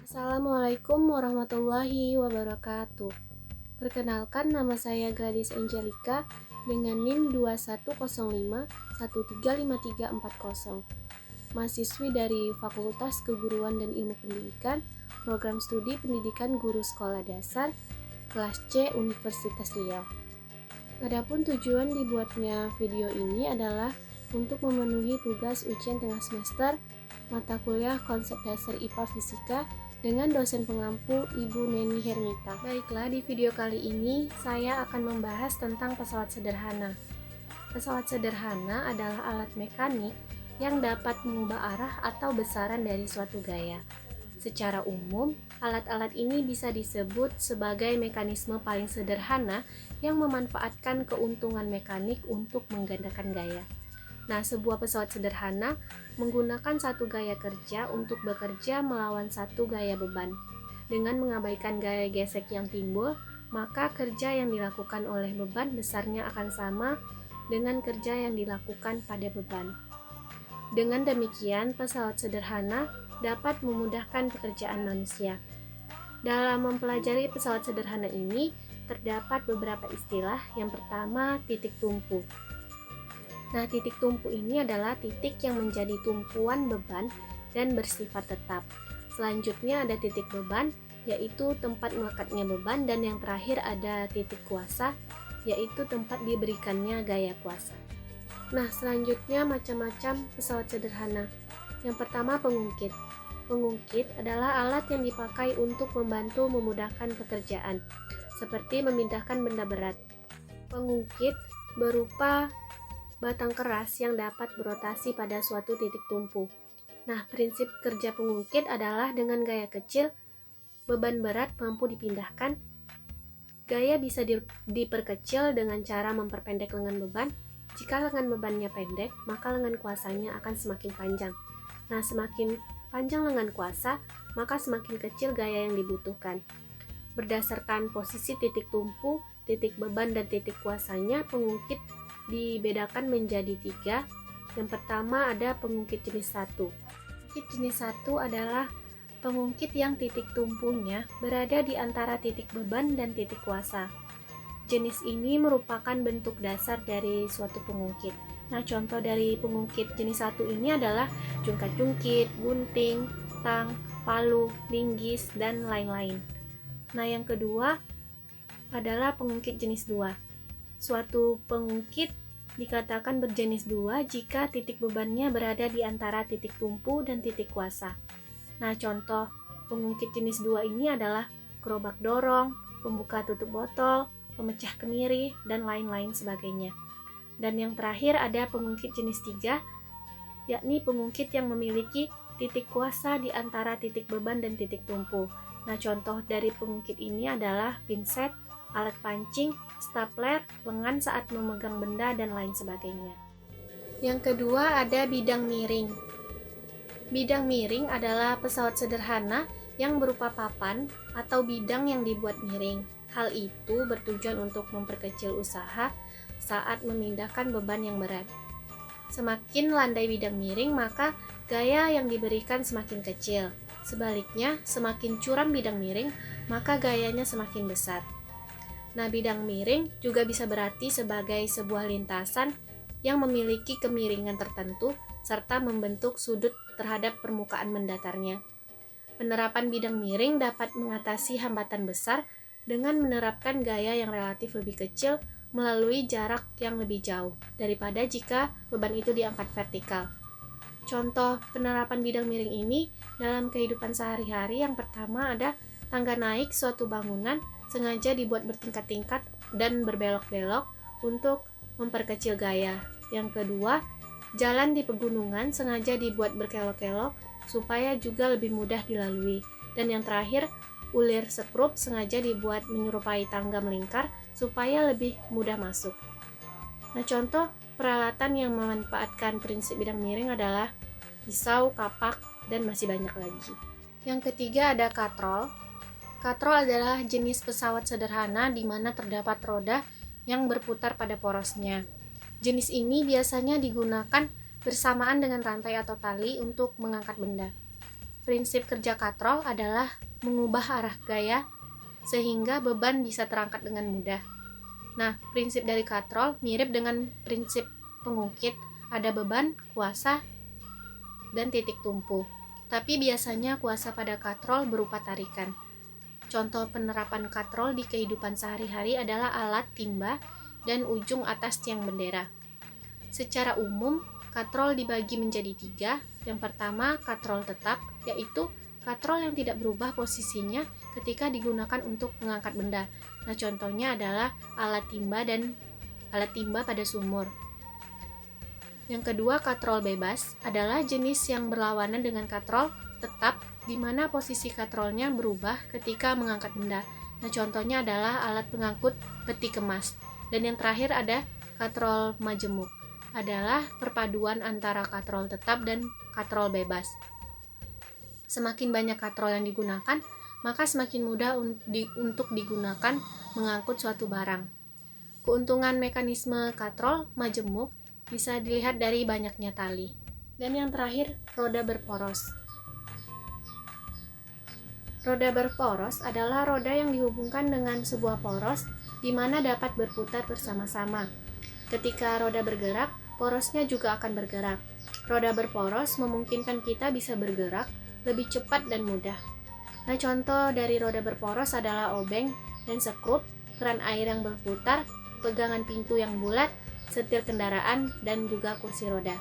Assalamualaikum warahmatullahi wabarakatuh. Perkenalkan, nama saya Gladys Angelica dengan NIM 2105135340. Mahasiswi dari Fakultas Keguruan dan Ilmu Pendidikan, Program Studi Pendidikan Guru Sekolah Dasar, kelas C Universitas Riau. Adapun tujuan dibuatnya video ini adalah untuk memenuhi tugas ujian tengah semester mata kuliah konsep dasar IPA Fisika dengan dosen pengampu Ibu Neni Hermita. Baiklah, di video kali ini saya akan membahas tentang pesawat sederhana. Pesawat sederhana adalah alat mekanik yang dapat mengubah arah atau besaran dari suatu gaya. Secara umum, alat-alat ini bisa disebut sebagai mekanisme paling sederhana yang memanfaatkan keuntungan mekanik untuk menggandakan gaya. Nah, sebuah pesawat sederhana menggunakan satu gaya kerja untuk bekerja melawan satu gaya beban. Dengan mengabaikan gaya gesek yang timbul, maka kerja yang dilakukan oleh beban besarnya akan sama dengan kerja yang dilakukan pada beban. Dengan demikian, pesawat sederhana dapat memudahkan pekerjaan manusia. Dalam mempelajari pesawat sederhana ini, terdapat beberapa istilah. Yang pertama, titik tumpu. Nah, titik tumpu ini adalah titik yang menjadi tumpuan beban dan bersifat tetap. Selanjutnya ada titik beban, yaitu tempat melekatnya beban, dan yang terakhir ada titik kuasa, yaitu tempat diberikannya gaya kuasa. Nah, selanjutnya macam-macam pesawat sederhana. Yang pertama, pengungkit. Pengungkit adalah alat yang dipakai untuk membantu memudahkan pekerjaan, seperti memindahkan benda berat. Pengungkit berupa batang keras yang dapat berotasi pada suatu titik tumpu. Nah, prinsip kerja pengungkit adalah dengan gaya kecil, beban berat mampu dipindahkan. Gaya bisa diperkecil dengan cara memperpendek lengan beban. Jika lengan bebannya pendek, maka lengan kuasanya akan semakin panjang. Nah, semakin panjang lengan kuasa, maka semakin kecil gaya yang dibutuhkan. Berdasarkan posisi titik tumpu, titik beban, dan titik kuasanya, pengungkit dibedakan menjadi 3. Yang pertama ada pengungkit jenis 1. Pengungkit jenis 1 adalah pengungkit yang titik tumpunya berada di antara titik beban dan titik kuasa. Jenis ini merupakan bentuk dasar dari suatu pengungkit. Nah, contoh dari pengungkit jenis 1 ini adalah jungkat-jungkit, gunting, tang, palu, linggis, dan lain-lain. Nah, yang kedua adalah pengungkit jenis 2. Suatu pengungkit dikatakan berjenis 2 jika titik bebannya berada di antara titik tumpu dan titik kuasa. Nah, contoh pengungkit jenis 2 ini adalah gerobak dorong, pembuka tutup botol, pemecah kemiri, dan lain-lain sebagainya. Dan yang terakhir ada pengungkit jenis 3, yakni pengungkit yang memiliki titik kuasa di antara titik beban dan titik tumpu. Nah, contoh dari pengungkit ini adalah pinset, alat pancing, stapler, lengan saat memegang benda, dan lain sebagainya. Yang kedua ada bidang miring. Bidang miring adalah pesawat sederhana yang berupa papan atau bidang yang dibuat miring. Hal itu bertujuan untuk memperkecil usaha saat memindahkan beban yang berat. Semakin landai bidang miring, maka gaya yang diberikan semakin kecil. Sebaliknya, semakin curam bidang miring, maka gayanya semakin besar. Nah, bidang miring juga bisa berarti sebagai sebuah lintasan yang memiliki kemiringan tertentu serta membentuk sudut terhadap permukaan mendatarnya. Penerapan bidang miring dapat mengatasi hambatan besar dengan menerapkan gaya yang relatif lebih kecil melalui jarak yang lebih jauh daripada jika beban itu diangkat vertikal. Contoh penerapan bidang miring ini dalam kehidupan sehari-hari, yang pertama ada tangga naik suatu bangunan sengaja dibuat bertingkat-tingkat dan berbelok-belok untuk memperkecil gaya. Yang kedua, jalan di pegunungan sengaja dibuat berkelok-kelok supaya juga lebih mudah dilalui. Dan yang terakhir, ulir sekrup sengaja dibuat menyerupai tangga melingkar supaya lebih mudah masuk. Nah, contoh peralatan yang memanfaatkan prinsip bidang miring adalah pisau, kapak, dan masih banyak lagi. Yang ketiga ada katrol. Katrol adalah jenis pesawat sederhana di mana terdapat roda yang berputar pada porosnya. Jenis ini biasanya digunakan bersamaan dengan rantai atau tali untuk mengangkat benda. Prinsip kerja katrol adalah mengubah arah gaya sehingga beban bisa terangkat dengan mudah. Nah, prinsip dari katrol mirip dengan prinsip pengukit, ada beban, kuasa, dan titik tumpu. Tapi biasanya kuasa pada katrol berupa tarikan. Contoh penerapan katrol di kehidupan sehari-hari adalah alat timba dan ujung atas tiang bendera. Secara umum, katrol dibagi menjadi 3. Yang pertama, katrol tetap, yaitu katrol yang tidak berubah posisinya ketika digunakan untuk mengangkat benda. Nah, contohnya adalah alat timba pada sumur. Yang kedua, katrol bebas adalah jenis yang berlawanan dengan katrol tetap, di mana posisi katrolnya berubah ketika mengangkat benda. Nah, contohnya adalah alat pengangkut peti kemas. Dan yang terakhir ada katrol majemuk, adalah perpaduan antara katrol tetap dan katrol bebas. Semakin banyak katrol yang digunakan, maka semakin mudah untuk digunakan mengangkut suatu barang. Keuntungan mekanisme katrol majemuk bisa dilihat dari banyaknya tali. Dan yang terakhir, roda berporos. Roda berporos adalah roda yang dihubungkan dengan sebuah poros di mana dapat berputar bersama-sama. Ketika roda bergerak, porosnya juga akan bergerak. Roda berporos memungkinkan kita bisa bergerak lebih cepat dan mudah. Nah, contoh dari roda berporos adalah obeng dan sekrup, keran air yang berputar, pegangan pintu yang bulat, setir kendaraan, dan juga kursi roda.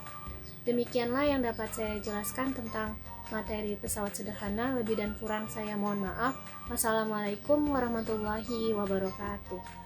Demikianlah yang dapat saya jelaskan tentang materi pesawat sederhana. Lebih dan kurang saya mohon maaf. Wassalamualaikum warahmatullahi wabarakatuh.